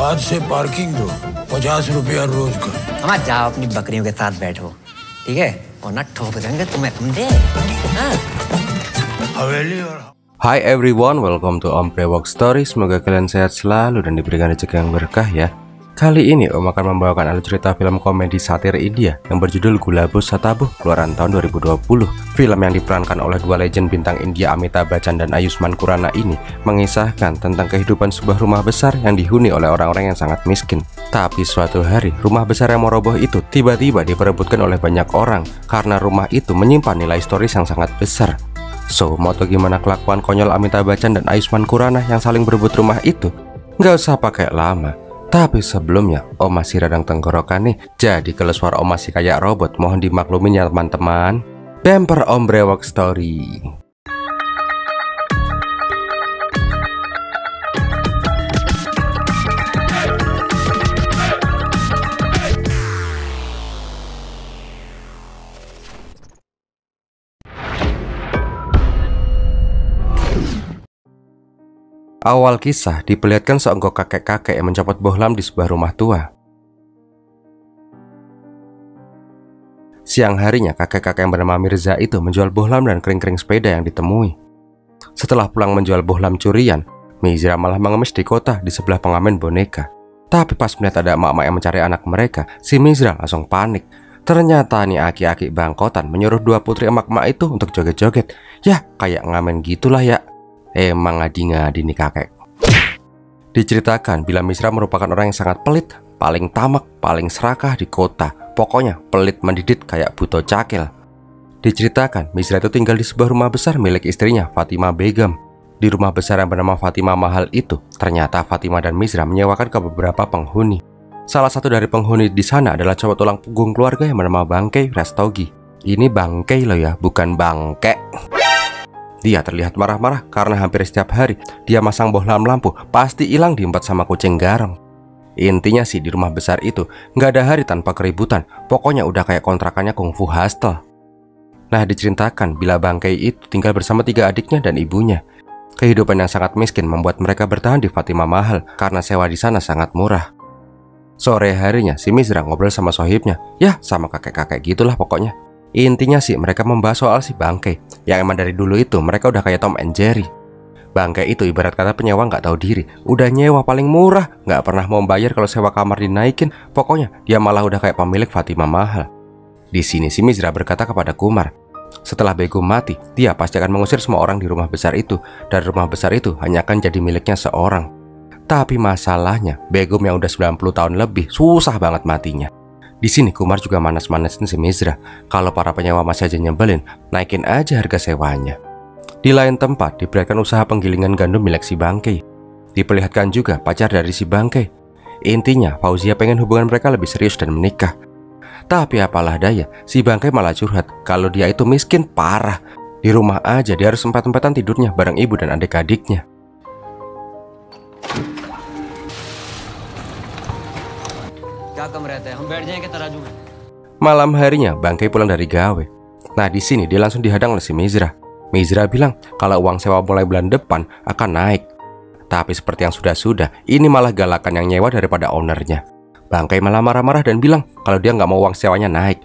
आज से पार्किंग दो, 50 रुपया रोज का। हम जाओ अपनी बकरियों के साथ बैठो, ठीक है? वरना ठोक देंगे तुम्हें हम दे। हवेली और Hi everyone, welcome to Om Brewok Story. Semoga kalian sehat selalu dan diberikan rezeki yang berkah ya. Kali ini Om akan membawakan alur cerita film komedi satir India yang berjudul Gulabus Satabuh, keluaran tahun 2020. Film yang diperankan oleh dua legend bintang India, Amitabh Bachchan dan Ayushmann Khurrana ini mengisahkan tentang kehidupan sebuah rumah besar yang dihuni oleh orang-orang yang sangat miskin. Tapi suatu hari, rumah besar yang mau roboh itu tiba-tiba diperebutkan oleh banyak orang karena rumah itu menyimpan nilai historis yang sangat besar. So, mau tau gimana kelakuan konyol Amitabh Bachchan dan Ayushmann Khurrana yang saling berebut rumah itu? Nggak usah pakai lama. Tapi sebelumnya, Om masih radang tenggorokan nih. Jadi kalau suara Om masih kayak robot, mohon dimaklumin ya teman-teman. Bumper Om Brewok Story. Awal kisah diperlihatkan seonggok kakek-kakek yang mencopot bohlam di sebuah rumah tua. Siang harinya, kakek-kakek yang bernama Mirza itu menjual bohlam dan kering-kering sepeda yang ditemui. Setelah pulang menjual bohlam curian, Mirza malah mengemis di kota di sebelah pengamen boneka. Tapi pas melihat ada emak-emak yang mencari anak mereka, si Mirza langsung panik. Ternyata nih aki-aki bangkotan menyuruh dua putri emak-emak itu untuk joget-joget. Ya, kayak ngamen gitulah ya. Emang ngadi-ngadi nih kakek. Diceritakan bila Misra merupakan orang yang sangat pelit, paling tamak, paling serakah di kota. Pokoknya pelit mendidit kayak buto cakil. Diceritakan Misra itu tinggal di sebuah rumah besar milik istrinya, Fatimah Begum. Di rumah besar yang bernama Fatimah Mahal itu, ternyata Fatimah dan Misra menyewakan ke beberapa penghuni. Salah satu dari penghuni di sana adalah cowok tulang punggung keluarga yang bernama Bangkei Rastogi. Ini Bangkei loh ya, bukan bangke. Dia terlihat marah-marah karena hampir setiap hari dia masang bohlam lampu pasti hilang diempat sama kucing garong. Intinya sih di rumah besar itu nggak ada hari tanpa keributan. Pokoknya udah kayak kontrakannya kungfu hostel. Nah, diceritakan bila Bangkei itu tinggal bersama 3 adiknya dan ibunya. Kehidupan yang sangat miskin membuat mereka bertahan di Fatimah Mahal karena sewa di sana sangat murah. Sore harinya si Misra ngobrol sama sohibnya, ya sama kakek-kakek gitulah pokoknya. Intinya sih mereka membahas soal si Bangkei yang emang dari dulu itu mereka udah kayak Tom and Jerry. Bangkei itu ibarat kata penyewa nggak tahu diri, udah nyewa paling murah, nggak pernah mau bayar kalau sewa kamar dinaikin. Pokoknya dia malah udah kayak pemilik Fatimah Mahal. Di sini si Misra berkata kepada Kumar, setelah Begum mati, dia pasti akan mengusir semua orang di rumah besar itu, dan rumah besar itu hanya akan jadi miliknya seorang. Tapi masalahnya Begum yang udah 90 tahun lebih susah banget matinya. Di sini Kumar juga manas-manasin si Misra. Kalau para penyewa masih aja nyebelin, naikin aja harga sewanya. Di lain tempat diperlihatkan usaha penggilingan gandum milik si Bangkei. Diperlihatkan juga pacar dari si Bangkei. Intinya Fauzia pengen hubungan mereka lebih serius dan menikah. Tapi apalah daya, si Bangkei malah curhat kalau dia itu miskin parah. Di rumah aja dia harus empet-empetan tidurnya bareng ibu dan adik-adiknya. Malam harinya Bangkei pulang dari gawe. Nah, di sini dia langsung dihadang oleh si Misra. Misra bilang kalau uang sewa mulai bulan depan akan naik. Tapi seperti yang sudah-sudah, ini malah galakan yang nyewa daripada ownernya. Bangkei malah marah-marah dan bilang kalau dia nggak mau uang sewanya naik.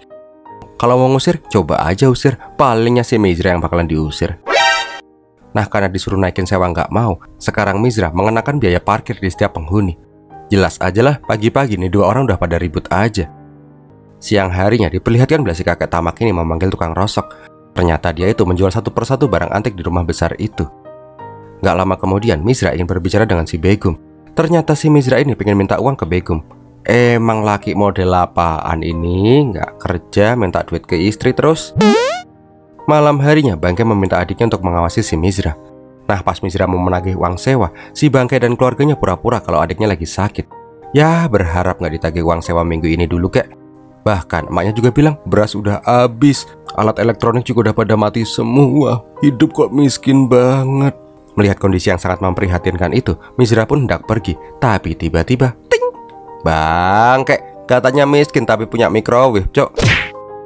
Kalau mau ngusir, coba aja usir. Palingnya si Misra yang bakalan diusir. Nah, karena disuruh naikin sewa nggak mau, sekarang Misra mengenakan biaya parkir di setiap penghuni. Jelas aja lah, pagi-pagi nih dua orang udah pada ribut aja. Siang harinya diperlihatkan bila si kakek tamak ini memanggil tukang rosok. Ternyata dia itu menjual satu persatu barang antik di rumah besar itu. Gak lama kemudian Misra ingin berbicara dengan si Begum. Ternyata si Misra ini pengen minta uang ke Begum. Emang laki model apaan ini? Gak kerja minta duit ke istri terus. Malam harinya Bangkei meminta adiknya untuk mengawasi si Misra. Nah, pas Misra mau menagih uang sewa, si Bangkei dan keluarganya pura-pura kalau adiknya lagi sakit. Ya, berharap nggak ditagih uang sewa minggu ini dulu kek. Bahkan emaknya juga bilang beras udah habis, alat elektronik juga udah pada mati semua. Hidup kok miskin banget. Melihat kondisi yang sangat memprihatinkan itu, Misra pun hendak pergi. Tapi tiba-tiba, ting! Bangkei, katanya miskin tapi punya microwave, cok.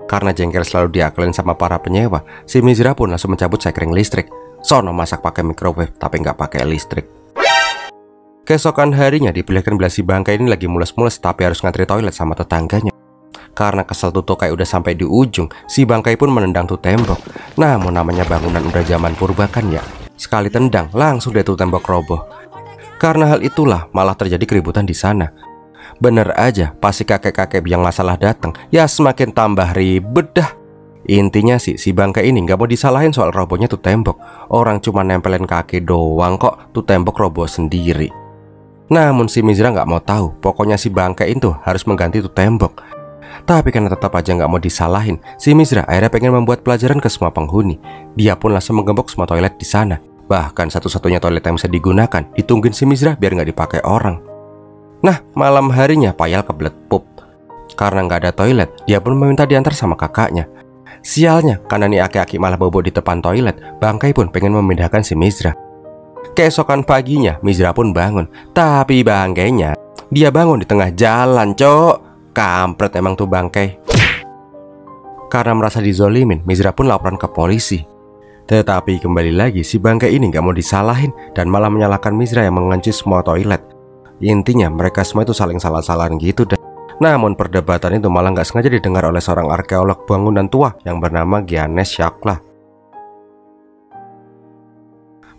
Karena jengkel selalu diakalin sama para penyewa, si Misra pun langsung mencabut sekring listrik. Sono masak pakai microwave tapi nggak pakai listrik. Keesokan harinya diperlihatkan bila si bangkai ini lagi mules-mules tapi harus ngantri toilet sama tetangganya. Karena kesel tuh kayak udah sampai di ujung, si bangkai pun menendang tuh tembok. Namun namanya bangunan udah zaman purba kan ya. Sekali tendang langsung deh tuh tembok roboh. Karena hal itulah malah terjadi keributan di sana. Bener aja, pas si kakek-kakek yang masalah datang, ya semakin tambah ribet dah. Intinya sih, si bangkai ini nggak mau disalahin soal robohnya tuh tembok. Orang cuma nempelin kaki doang kok, tuh tembok roboh sendiri. Namun si Mizra nggak mau tahu, pokoknya si bangkai itu harus mengganti tuh tembok. Tapi karena tetap aja nggak mau disalahin, si Mizra akhirnya pengen membuat pelajaran ke semua penghuni. Dia pun langsung menggembok semua toilet di sana. Bahkan satu-satunya toilet yang bisa digunakan ditungguin si Mizra biar nggak dipakai orang. Nah, malam harinya Payal kebelet pup. Karena nggak ada toilet, dia pun meminta diantar sama kakaknya. Sialnya, karena nih aki-aki malah bobo di depan toilet, bangkai pun pengen memindahkan si Mizra. Keesokan paginya, Mizra pun bangun. Tapi bangkainya, dia bangun di tengah jalan, cok. Kampret emang tuh bangkai. Karena merasa dizolimin, Mizra pun laporan ke polisi. Tetapi kembali lagi, si bangkai ini gak mau disalahin dan malah menyalahkan Mizra yang mengunci semua toilet. Intinya mereka semua itu saling salah-salahan gitu deh. Namun perdebatan itu malah gak sengaja didengar oleh seorang arkeolog bangunan tua yang bernama Giannis Shakla.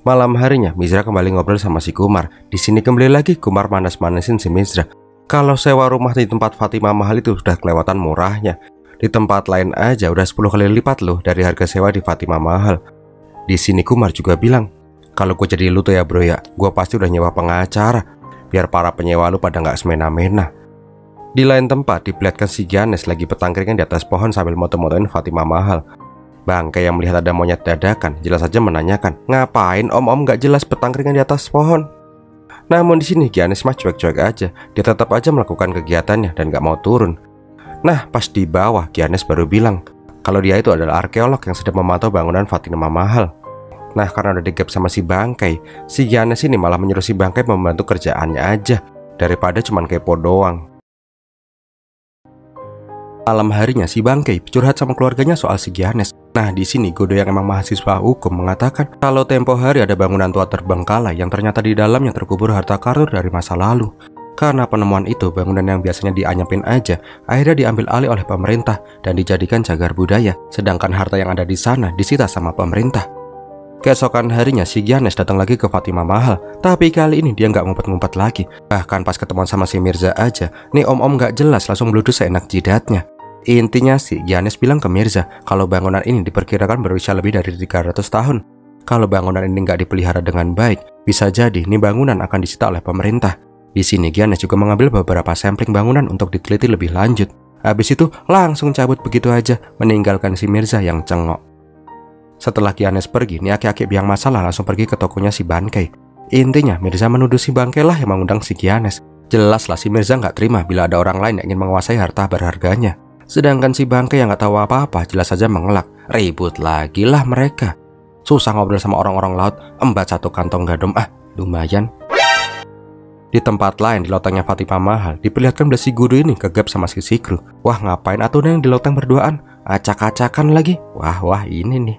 Malam harinya, Mizra kembali ngobrol sama si Kumar. Di sini kembali lagi Kumar manas-manasin si Mizra. Kalau sewa rumah di tempat Fatimah Mahal itu sudah kelewatan murahnya. Di tempat lain aja udah 10 kali lipat loh dari harga sewa di Fatimah Mahal. Di sini Kumar juga bilang, kalau gue jadi lu tuh ya bro ya, gue pasti udah nyewa pengacara biar para penyewa lu pada nggak semena-mena. Di lain tempat diperlihatkan si Giannis lagi petangkringan di atas pohon sambil moto-motoin Fatimah Mahal. Bangkai yang melihat ada monyet dadakan jelas saja menanyakan, ngapain om-om gak jelas petangkringan di atas pohon? Namun di sini Giannis mah cuek-cuek aja. Dia tetap aja melakukan kegiatannya dan gak mau turun. Nah, pas di bawah Giannis baru bilang kalau dia itu adalah arkeolog yang sedang memantau bangunan Fatimah Mahal. Nah, karena udah digap sama si bangkai, si Giannis ini malah menyuruh si bangkai membantu kerjaannya aja daripada cuman kepo doang. Malam harinya si bangkai curhat sama keluarganya soal si Giannis. Nah, di sini Godo yang emang mahasiswa hukum mengatakan kalau tempo hari ada bangunan tua terbengkalai yang ternyata di dalamnya terkubur harta karun dari masa lalu. Karena penemuan itu, bangunan yang biasanya dianyepin aja akhirnya diambil alih oleh pemerintah dan dijadikan cagar budaya, sedangkan harta yang ada di sana disita sama pemerintah. Keesokan harinya si Giannis datang lagi ke Fatimah Mahal, tapi kali ini dia nggak ngumpet-ngumpet lagi. Bahkan pas ketemuan sama si Mirza aja, nih om-om nggak jelas langsung meludus seenak jidatnya. Intinya sih, Giannis bilang ke Mirza kalau bangunan ini diperkirakan berusia lebih dari 300 tahun. Kalau bangunan ini nggak dipelihara dengan baik, bisa jadi nih bangunan akan disita oleh pemerintah. Di sini Giannis juga mengambil beberapa sampling bangunan untuk diteliti lebih lanjut. Habis itu langsung cabut begitu aja, meninggalkan si Mirza yang cengok. Setelah Giannis pergi, nih aki-aki biang masalah langsung pergi ke tokonya si bangkai. Intinya Mirza menuduh si bangkai lah yang mengundang si Giannis. Jelas lah si Mirza nggak terima bila ada orang lain yang ingin menguasai harta berharganya. Sedangkan si bangkai yang gak tahu apa-apa jelas saja mengelak. Ribut lagi lah mereka. Susah ngobrol sama orang-orang laut, embat satu kantong gandum, lumayan. Di tempat lain di lotengnya Fatimah Mahal diperlihatkan si Guru ini kegap sama si Sikru. Wah, ngapain atuh yang di loteng berduaan? Acak-acakan lagi. Wah ini nih.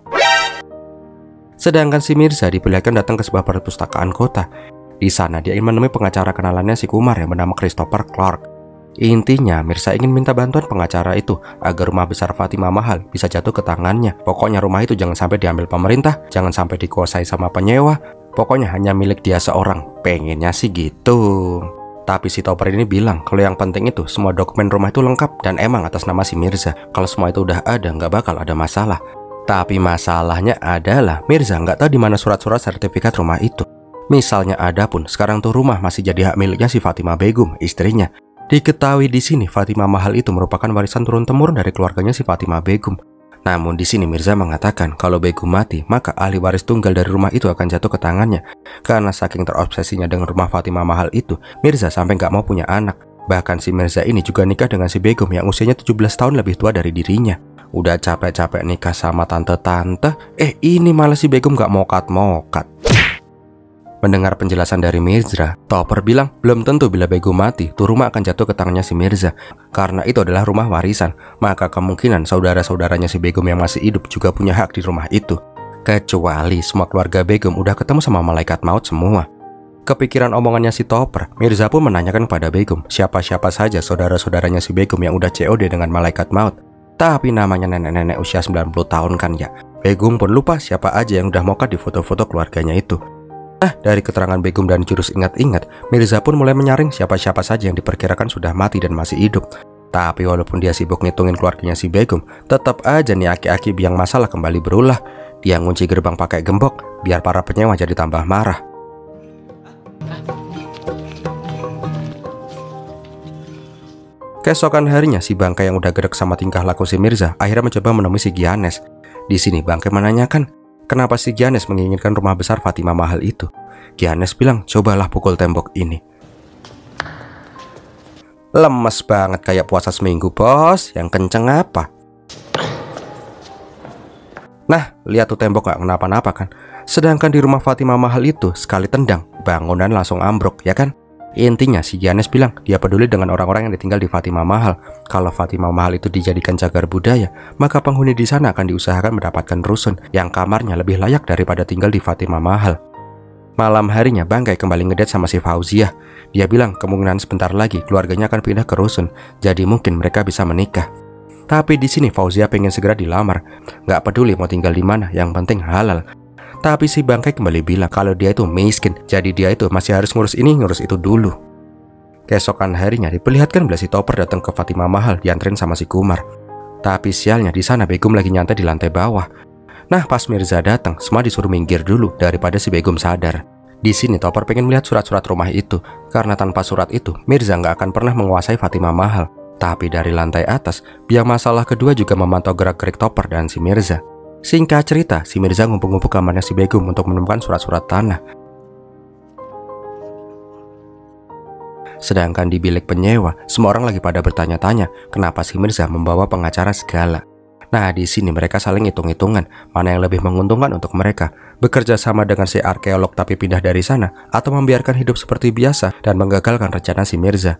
Sedangkan si Mirza diperlihatkan datang ke sebuah perpustakaan kota. Di sana dia ingin menemui pengacara kenalannya si Kumar yang bernama Christopher Clark. Intinya Mirza ingin minta bantuan pengacara itu agar rumah besar Fatimah Mahal bisa jatuh ke tangannya. Pokoknya rumah itu jangan sampai diambil pemerintah, jangan sampai dikuasai sama penyewa. Pokoknya hanya milik dia seorang. Pengennya sih gitu. Tapi si Topper ini bilang kalau yang penting itu semua dokumen rumah itu lengkap dan emang atas nama si Mirza. Kalau semua itu udah ada, nggak bakal ada masalah. Tapi masalahnya adalah Mirza nggak tahu di mana surat-surat sertifikat rumah itu. Misalnya ada pun, sekarang tuh rumah masih jadi hak miliknya si Fatimah Begum, istrinya. Diketahui di sini Fatimah Mahal itu merupakan warisan turun-temurun dari keluarganya si Fatimah Begum. Namun di sini Mirza mengatakan kalau Begum mati, maka ahli waris tunggal dari rumah itu akan jatuh ke tangannya. Karena saking terobsesinya dengan rumah Fatimah Mahal itu, Mirza sampai nggak mau punya anak. Bahkan si Mirza ini juga nikah dengan si Begum yang usianya 17 tahun lebih tua dari dirinya. Udah capek-capek nikah sama tante-tante, ini malah si Begum nggak mokat-mokat. Mendengar penjelasan dari Mirza, Topper bilang belum tentu bila Begum mati, tuh rumah akan jatuh ke tangannya si Mirza. Karena itu adalah rumah warisan, maka kemungkinan saudara-saudaranya si Begum yang masih hidup juga punya hak di rumah itu. Kecuali semua keluarga Begum udah ketemu sama malaikat maut semua. Kepikiran omongannya si Topper, Mirza pun menanyakan kepada Begum siapa-siapa saja saudara-saudaranya si Begum yang udah COD dengan malaikat maut. Tapi namanya nenek-nenek usia 90 tahun kan ya. Begum pun lupa siapa aja yang udah mokat di foto-foto keluarganya itu. Nah, dari keterangan Begum dan jurus ingat-ingat, Mirza pun mulai menyaring siapa-siapa saja yang diperkirakan sudah mati dan masih hidup. Tapi walaupun dia sibuk ngitungin keluarganya si Begum, tetap aja nih aki-aki biang masalah kembali berulah. Dia ngunci gerbang pakai gembok, biar para penyewa jadi tambah marah. Keesokan harinya, si Bangkai yang udah gedek sama tingkah laku si Mirza akhirnya mencoba menemui si Gianes. Di sini Bangkai menanyakan kenapa si Gianes menginginkan rumah besar Fatima mahal itu. Gianes bilang, cobalah pukul tembok ini. Lemes banget kayak puasa seminggu, bos. Yang kenceng apa? Nah, lihat tuh tembok gak kenapa-napa kan. Sedangkan di rumah Fatima mahal itu, sekali tendang, bangunan langsung ambruk, ya kan? Intinya si Gianes bilang dia peduli dengan orang-orang yang ditinggal di Fatima mahal. Kalau Fatima mahal itu dijadikan cagar budaya, maka penghuni di sana akan diusahakan mendapatkan rusun yang kamarnya lebih layak daripada tinggal di Fatima mahal. Malam harinya Bangkai kembali ngedate sama si Fauziah. Dia bilang kemungkinan sebentar lagi keluarganya akan pindah ke rusun, jadi mungkin mereka bisa menikah. Tapi di sini Fauziah pengen segera dilamar, nggak peduli mau tinggal di mana, yang penting halal. Tapi si Bangkai kembali bilang kalau dia itu miskin, jadi dia itu masih harus ngurus ini ngurus itu dulu. Keesokan harinya diperlihatkan bila si Topper datang ke Fatima mahal dianterin sama si Kumar. Tapi sialnya di sana Begum lagi nyantai di lantai bawah. Nah, pas Mirza datang, semua disuruh minggir dulu daripada si Begum sadar. Di sini Topper pengen melihat surat-surat rumah itu, karena tanpa surat itu Mirza nggak akan pernah menguasai Fatima mahal. Tapi dari lantai atas, biang masalah kedua juga memantau gerak-gerik Topper dan si Mirza. Singkat cerita, si Mirza ngumpul-ngumpul kamarnya si Begum untuk menemukan surat-surat tanah. Sedangkan di bilik penyewa, semua orang lagi pada bertanya-tanya kenapa si Mirza membawa pengacara segala. Nah, di sini mereka saling hitung-hitungan mana yang lebih menguntungkan untuk mereka, bekerja sama dengan si arkeolog tapi pindah dari sana, atau membiarkan hidup seperti biasa dan menggagalkan rencana si Mirza.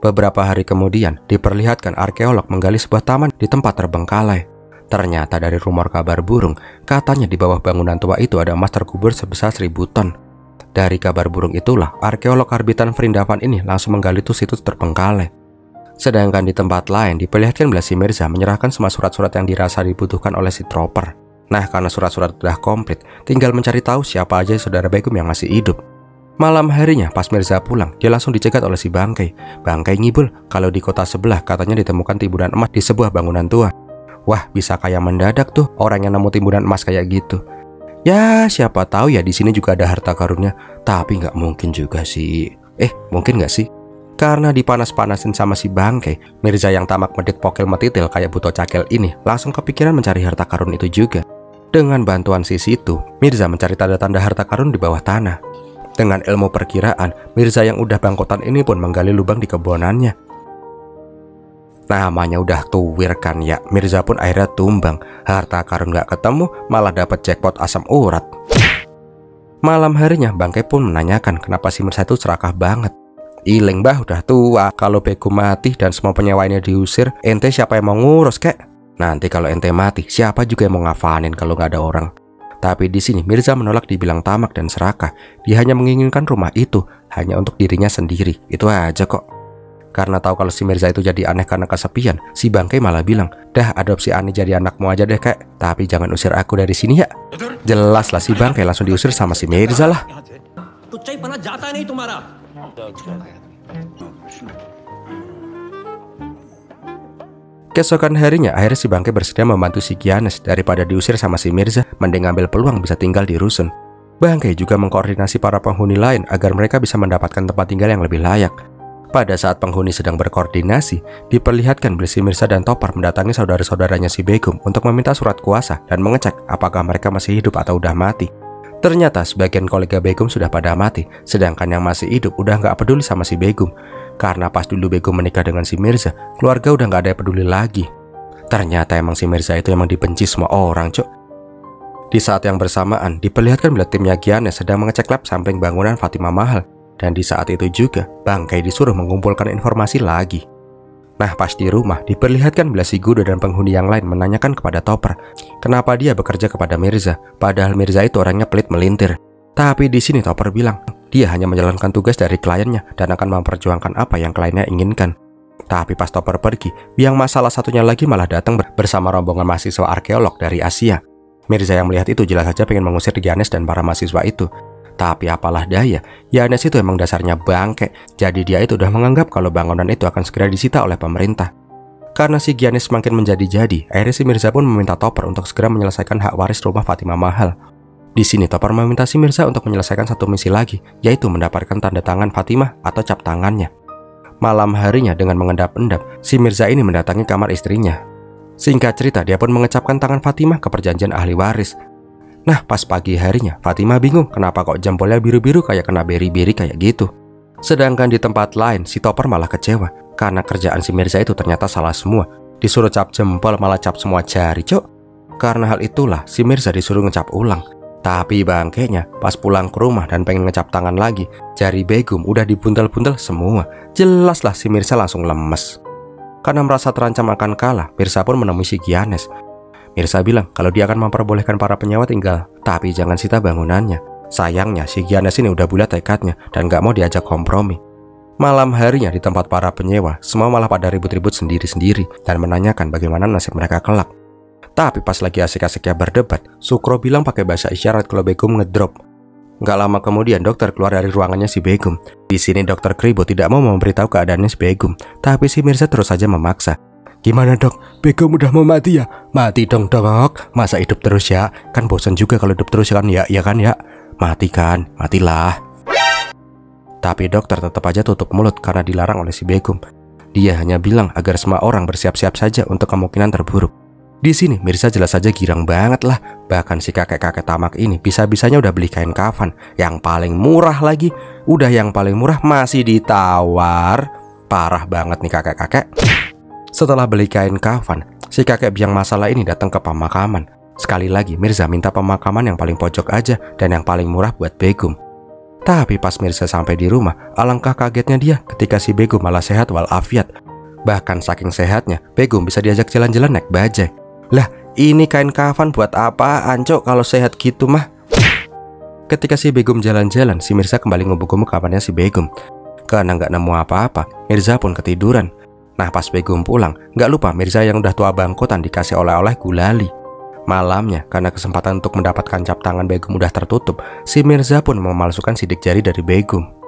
Beberapa hari kemudian, diperlihatkan arkeolog menggali sebuah taman di tempat terbengkalai. Ternyata dari rumor kabar burung, katanya di bawah bangunan tua itu ada emas terkubur sebesar 1000 ton. Dari kabar burung itulah, arkeolog karbitan Vrindavan ini langsung menggali tuh situs terbengkalai. Sedangkan di tempat lain diperlihatkan bila si Mirza menyerahkan semua surat-surat yang dirasa dibutuhkan oleh si Topper. Nah, karena surat-surat sudah komplit, tinggal mencari tahu siapa aja saudara Begum yang masih hidup. Malam harinya pas Mirza pulang, dia langsung dicegat oleh si Bangkai. Bangkai ngibul kalau di kota sebelah katanya ditemukan timbunan emas di sebuah bangunan tua. Wah, bisa kayak mendadak tuh orang yang nemu timbunan emas kayak gitu. Ya, siapa tahu ya di sini juga ada harta karunnya. Tapi nggak mungkin juga sih. Mungkin nggak sih? Karena dipanas-panasin sama si Bangkai, Mirza yang tamak medit pokel metitil kayak buto cakel ini langsung kepikiran mencari harta karun itu juga. Dengan bantuan si situ, Mirza mencari tanda-tanda harta karun di bawah tanah. Dengan ilmu perkiraan, Mirza yang udah bangkotan ini pun menggali lubang di kebunannya. Namanya udah tuwir kan ya, Mirza pun akhirnya tumbang. Harta karun gak ketemu, malah dapat jackpot asam urat. Malam harinya Bangkai pun menanyakan kenapa si Mirza itu serakah banget. Ileng bah, udah tua, kalau Begum mati dan semua penyewanya diusir, ente siapa yang mau ngurus kek? Nanti kalau ente mati, siapa juga yang mau ngafanin kalau gak ada orang? Tapi di sini Mirza menolak dibilang tamak dan serakah. Dia hanya menginginkan rumah itu hanya untuk dirinya sendiri. Itu aja kok. Karena tahu kalau si Mirza itu jadi aneh karena kesepian, si Bangkai malah bilang, dah adopsi Ani jadi anakmu aja deh kek, tapi jangan usir aku dari sini ya. Jelas lah si Bangkai langsung diusir sama si Mirza lah. Keesokan harinya akhirnya si Bangkai bersedia membantu si Gianes. Daripada diusir sama si Mirza, mending ambil peluang bisa tinggal di rusun. Bangkai juga mengkoordinasi para penghuni lain agar mereka bisa mendapatkan tempat tinggal yang lebih layak. Pada saat penghuni sedang berkoordinasi, diperlihatkan bila si Mirza dan Topper mendatangi saudara-saudaranya si Begum untuk meminta surat kuasa dan mengecek apakah mereka masih hidup atau udah mati. Ternyata sebagian kolega Begum sudah pada mati, sedangkan yang masih hidup udah nggak peduli sama si Begum. Karena pas dulu Begum menikah dengan si Mirza, keluarga udah nggak ada yang peduli lagi. Ternyata emang si Mirza itu emang dibenci semua orang, cok. Di saat yang bersamaan, diperlihatkan bila timnya Gianes sedang mengecek lab samping bangunan Fatima mahal. Dan di saat itu juga, Bangkai disuruh mengumpulkan informasi lagi. Nah, pas di rumah, diperlihatkan bila si Gudo dan penghuni yang lain menanyakan kepada Topper kenapa dia bekerja kepada Mirza, padahal Mirza itu orangnya pelit melintir. Tapi di sini Topper bilang, dia hanya menjalankan tugas dari kliennya dan akan memperjuangkan apa yang kliennya inginkan. Tapi pas Topper pergi, biang masalah satunya lagi malah datang bersama rombongan mahasiswa arkeolog dari Asia. Mirza yang melihat itu jelas saja pengen mengusir Giannis dan para mahasiswa itu. Tapi apalah daya, Giannis itu emang dasarnya bangke. Jadi dia itu udah menganggap kalau bangunan itu akan segera disita oleh pemerintah. Karena si Giannis semakin menjadi-jadi, akhirnya si Mirza pun meminta Topper untuk segera menyelesaikan hak waris rumah Fatimah Mahal. Di sini Topper meminta si Mirza untuk menyelesaikan satu misi lagi, yaitu mendapatkan tanda tangan Fatimah atau cap tangannya. Malam harinya dengan mengendap-endap, si Mirza ini mendatangi kamar istrinya. Singkat cerita, dia pun mengecapkan tangan Fatimah ke perjanjian ahli waris. Nah, pas pagi harinya, Fatimah bingung kenapa kok jempolnya biru-biru kayak kena beri-beri kayak gitu. Sedangkan di tempat lain, si Topper malah kecewa karena kerjaan si Mirza itu ternyata salah semua. Disuruh cap jempol malah cap semua jari, cok. Karena hal itulah, si Mirza disuruh ngecap ulang. Tapi bangkainya pas pulang ke rumah dan pengen ngecap tangan lagi, jari Begum udah dibuntel-buntel semua. Jelaslah si Mirza langsung lemes. Karena merasa terancam akan kalah, Mirza pun menemui si Giannis. Mirza bilang kalau dia akan memperbolehkan para penyewa tinggal, tapi jangan sita bangunannya. Sayangnya si Giannis ini udah bulat tekadnya dan gak mau diajak kompromi. Malam harinya di tempat para penyewa, semua malah pada ribut-ribut sendiri-sendiri dan menanyakan bagaimana nasib mereka kelak. Tapi pas lagi asik-asiknya berdebat, Sukro bilang pakai bahasa isyarat kalau Begum ngedrop. Gak lama kemudian dokter keluar dari ruangannya si Begum. Di sini dokter Kribo tidak mau memberitahu keadaannya si Begum, tapi si Mirza terus saja memaksa. Gimana dok? Begum udah mau mati ya? Mati dong dok. Masa hidup terus ya? Kan bosan juga kalau hidup terus kan ya? Ya kan ya? Mati kan? Matilah. Tapi dokter tetap aja tutup mulut karena dilarang oleh si Begum. Dia hanya bilang agar semua orang bersiap-siap saja untuk kemungkinan terburuk. Di sini Mirza jelas saja girang banget lah. Bahkan si kakek-kakek tamak ini bisa-bisanya udah beli kain kafan yang paling murah lagi. Udah yang paling murah masih ditawar. Parah banget nih kakek-kakek. Setelah beli kain kafan, si kakek biang masalah ini datang ke pemakaman. Sekali lagi Mirza minta pemakaman yang paling pojok aja dan yang paling murah buat Begum. Tapi pas Mirza sampai di rumah, alangkah kagetnya dia ketika si Begum malah sehat walafiat. Bahkan saking sehatnya, Begum bisa diajak jalan-jalan naik bajai. Lah, ini kain kafan buat apaan, cok, kalau sehat gitu mah? Ketika si Begum jalan-jalan, si Mirza kembali ngubuk-ngubuk kamarnya si Begum. Karena nggak nemu apa-apa, Mirza pun ketiduran. Nah, pas Begum pulang, nggak lupa Mirza yang udah tua bangkotan dikasih oleh-oleh gulali. Malamnya, karena kesempatan untuk mendapatkan cap tangan Begum udah tertutup, si Mirza pun memalsukan sidik jari dari Begum.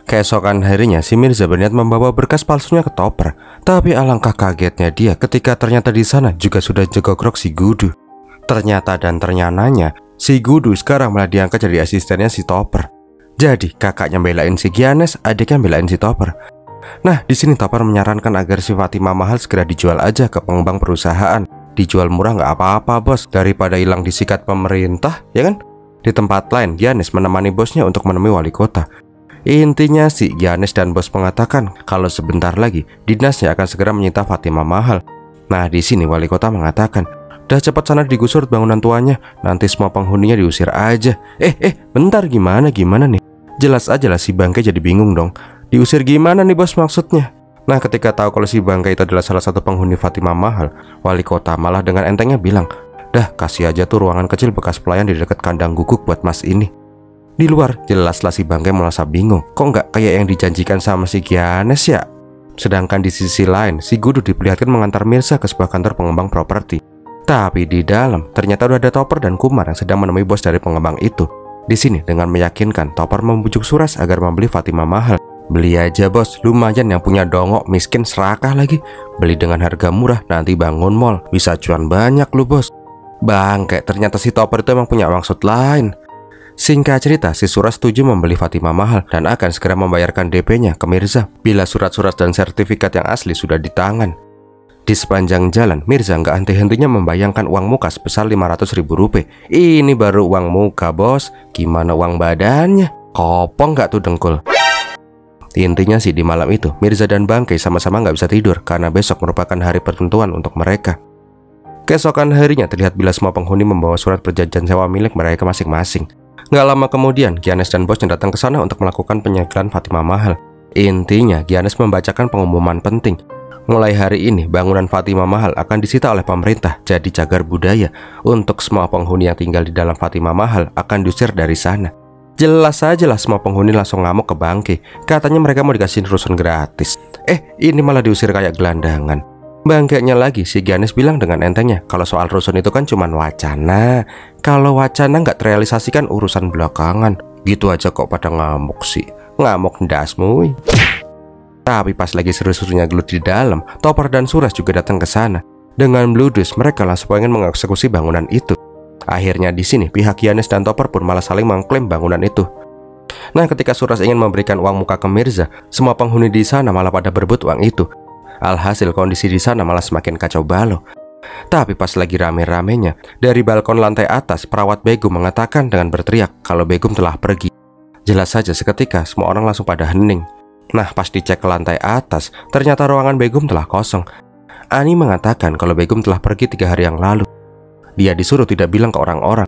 Keesokan harinya, si Mirza berniat membawa berkas palsunya ke Topper. Tapi alangkah kagetnya dia ketika ternyata di sana juga sudah jegogrok si Gudu. Ternyata dan ternyananya, si Gudu sekarang malah diangkat jadi asistennya si Topper. Jadi kakaknya belain si Giannis, adiknya belain si Topper. Nah, di sini Topper menyarankan agar si Fatimah Mahal segera dijual aja ke pengembang perusahaan. Dijual murah nggak apa-apa bos, daripada hilang disikat pemerintah, ya kan? Di tempat lain, Giannis menemani bosnya untuk menemui wali kota. Intinya si Giannis dan bos mengatakan kalau sebentar lagi dinasnya akan segera menyita Fatimah Mahal. Nah, di sini wali kota mengatakan, "Dah cepat sana digusur bangunan tuanya, nanti semua penghuninya diusir aja." Bentar, gimana nih? Jelas aja lah si Bangkai jadi bingung dong. Diusir gimana nih bos maksudnya? Nah, ketika tahu kalau si Bangkai itu adalah salah satu penghuni Fatimah Mahal, wali kota malah dengan entengnya bilang, "Dah kasih aja tuh ruangan kecil bekas pelayan di dekat kandang guguk buat mas ini." Di luar, jelaslah si Bangkai merasa bingung. Kok nggak kayak yang dijanjikan sama si Giannis ya? Sedangkan di sisi lain, si Gudu diperlihatkan mengantar Mirza ke sebuah kantor pengembang properti. Tapi di dalam, ternyata udah ada Topper dan Kumar yang sedang menemui bos dari pengembang itu. Di sini, dengan meyakinkan, Topper membujuk Suras agar membeli Fatimah Mahal. "Beli aja bos, lumayan yang punya dongok miskin serakah lagi. Beli dengan harga murah, nanti bangun mall, bisa cuan banyak lu bos." Bangkai, ternyata si Topper itu emang punya maksud lain. Singkat cerita, si Suras setuju membeli Fatimah Mahal dan akan segera membayarkan DP-nya ke Mirza bila surat-surat dan sertifikat yang asli sudah di tangan. Di sepanjang jalan, Mirza nggak henti-hentinya membayangkan uang muka sebesar 500.000 rupiah. Ini baru uang muka bos, gimana uang badannya? Kopong nggak tuh dengkul? Intinya sih di malam itu, Mirza dan Bangkai sama-sama nggak bisa tidur karena besok merupakan hari pertentuan untuk mereka. Keesokan harinya terlihat bila semua penghuni membawa surat perjanjian sewa milik mereka masing-masing. Nggak lama kemudian, Giannis dan bosnya datang ke sana untuk melakukan penyegelan Fatimah Mahal. Intinya, Giannis membacakan pengumuman penting. Mulai hari ini, bangunan Fatima Mahal akan disita oleh pemerintah jadi cagar budaya. Untuk semua penghuni yang tinggal di dalam Fatima Mahal akan diusir dari sana. Jelas saja lah semua penghuni langsung ngamuk ke Bangke. Katanya mereka mau dikasih rusun gratis. Ini malah diusir kayak gelandangan. Bangkanya lagi, si Giannis bilang dengan entengnya kalau soal rusun itu kan cuma wacana. Kalau wacana nggak terrealisasikan urusan belakangan. Gitu aja kok pada ngamuk sih. Ngamuk ndasmu. Tapi pas lagi seru-serunya gelut di dalam, Topper dan Suras juga datang ke sana. Dengan bludes, mereka langsung pengen mengeksekusi bangunan itu. Akhirnya di sini pihak Giannis dan Topper pun malah saling mengklaim bangunan itu. Nah, ketika Suras ingin memberikan uang muka ke Mirza, semua penghuni di sana malah pada berebut uang itu. Alhasil kondisi di sana malah semakin kacau balau. Tapi pas lagi rame-ramenya, dari balkon lantai atas, perawat Begum mengatakan dengan berteriak kalau Begum telah pergi. Jelas saja seketika semua orang langsung pada hening. Nah, pas dicek ke lantai atas, ternyata ruangan Begum telah kosong. Ani mengatakan kalau Begum telah pergi 3 hari yang lalu. Dia disuruh tidak bilang ke orang-orang.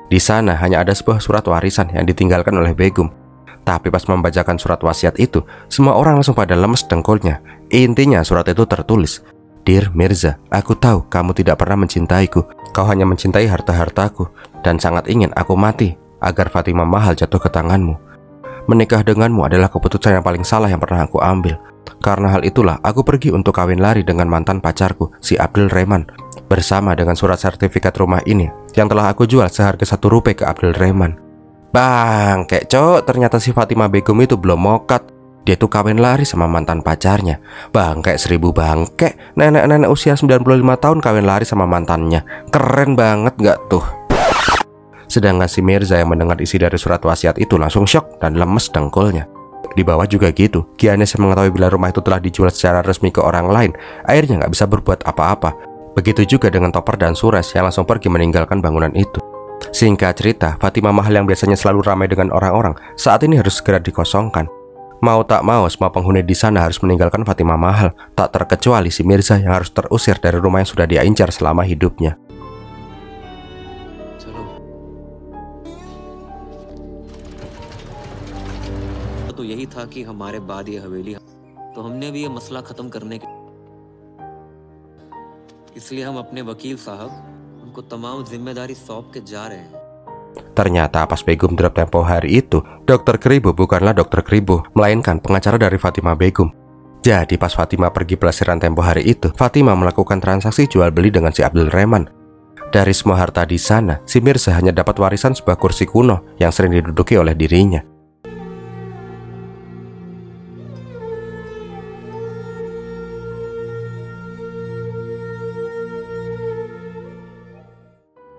Di sana hanya ada sebuah surat warisan yang ditinggalkan oleh Begum. Tapi pas membacakan surat wasiat itu, semua orang langsung pada lemes dengkulnya. Intinya surat itu tertulis, "Dear Mirza, aku tahu kamu tidak pernah mencintaiku. Kau hanya mencintai harta-hartaku dan sangat ingin aku mati agar Fatima Mahal jatuh ke tanganmu. Menikah denganmu adalah keputusan yang paling salah yang pernah aku ambil. Karena hal itulah aku pergi untuk kawin lari dengan mantan pacarku, si Abdul Rehman, bersama dengan surat sertifikat rumah ini yang telah aku jual seharga 1 rupiah ke Abdul Rehman." Bangke cok, ternyata si Fatima Begum itu belum mokat. Dia tuh kawin lari sama mantan pacarnya. Bangke 1000 bangke. Nenek-nenek usia 95 tahun kawin lari sama mantannya. Keren banget gak tuh? Sedangkan si Mirza yang mendengar isi dari surat wasiat itu langsung syok dan lemes dengkulnya. Di bawah juga gitu. Giannis yang mengetahui bila rumah itu telah dijual secara resmi ke orang lain, akhirnya nggak bisa berbuat apa-apa. Begitu juga dengan Topper dan Suras yang langsung pergi meninggalkan bangunan itu. Singkat cerita, Fatima Mahal yang biasanya selalu ramai dengan orang-orang, saat ini harus segera dikosongkan. Mau tak mau, semua penghuni di sana harus meninggalkan Fatima Mahal, tak terkecuali si Mirza yang harus terusir dari rumah yang sudah dia incar selama hidupnya. तो यही था कि हमारे बाद ये हवेली, तो हमने भी ये मसला खत्म करने के इसलिए हम अपने वकील साहब उनको तमाम जिम्मेदारी सौंप के जा रहे हैं. Ternyata pas Begum drop tempo hari itu, Dokter Kribo bukanlah Dokter Kribo, melainkan pengacara dari Fatima Begum. Jadi pas Fatima pergi pelesiran tempo hari itu, Fatima melakukan transaksi jual beli dengan si Abdul Rehman. Dari semua harta di sana, si Mirza hanya dapat warisan sebuah kursi kuno yang sering diduduki oleh dirinya.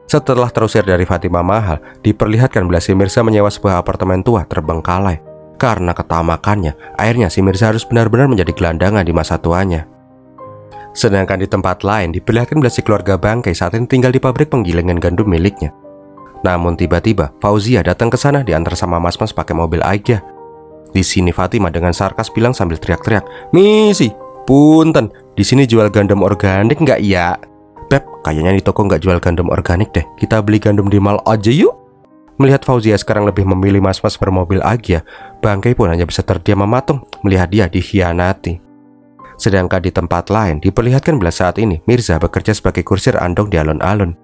Setelah terusir dari Fatima Mahal, diperlihatkan bila si Mirza menyewa sebuah apartemen tua terbengkalai. Karena ketamakannya, akhirnya si Mirza harus benar-benar menjadi gelandangan di masa tuanya. Sedangkan di tempat lain, diperlihatkan bila si keluarga Bangkai saat ini tinggal di pabrik penggilingan gandum miliknya. Namun tiba-tiba, Fauzia datang ke sana diantar sama mas-mas pakai mobil Aiga. Di sini Fatima dengan sarkas bilang sambil teriak-teriak, "Misi, punten, di sini jual gandum organik nggak ya?" "Beb, kayaknya di toko nggak jual gandum organik deh. Kita beli gandum di mall aja yuk." Melihat Fauzia sekarang lebih memilih mas-mas bermobil Agia, Bangkai pun hanya bisa terdiam mematung melihat dia dikhianati. Sedangkan di tempat lain diperlihatkan bila saat ini Mirza bekerja sebagai kursir andong di alun-alun.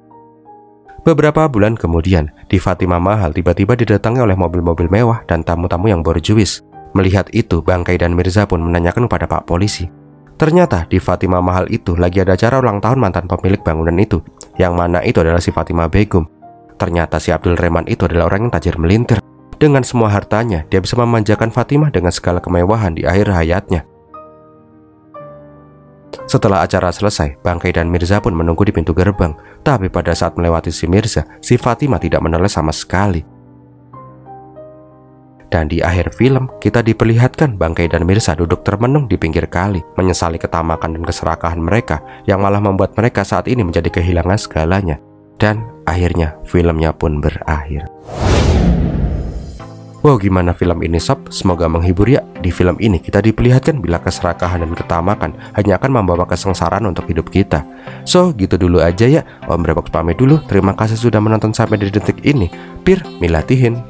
Beberapa bulan kemudian, di Fatima Mahal tiba-tiba didatangi oleh mobil-mobil mewah dan tamu-tamu yang borjuis. Melihat itu, Bangkai dan Mirza pun menanyakan kepada Pak Polisi. Ternyata di Fatima Mahal itu lagi ada acara ulang tahun mantan pemilik bangunan itu, yang mana itu adalah si Fatima Begum. Ternyata si Abdul Rehman itu adalah orang yang tajir melintir. Dengan semua hartanya, dia bisa memanjakan Fatimah dengan segala kemewahan di akhir hayatnya. Setelah acara selesai, Bangkai dan Mirza pun menunggu di pintu gerbang. Tapi pada saat melewati si Mirza, si Fatimah tidak menoleh sama sekali. Dan di akhir film, kita diperlihatkan Bangkai dan Mirza duduk termenung di pinggir kali, menyesali ketamakan dan keserakahan mereka, yang malah membuat mereka saat ini menjadi kehilangan segalanya. Dan akhirnya filmnya pun berakhir. Wow, gimana film ini sob? Semoga menghibur ya. Di film ini kita diperlihatkan bila keserakahan dan ketamakan hanya akan membawa kesengsaraan untuk hidup kita. So, gitu dulu aja ya. Om Rebox pamit dulu. Terima kasih sudah menonton sampai di detik ini. Pir milatihin.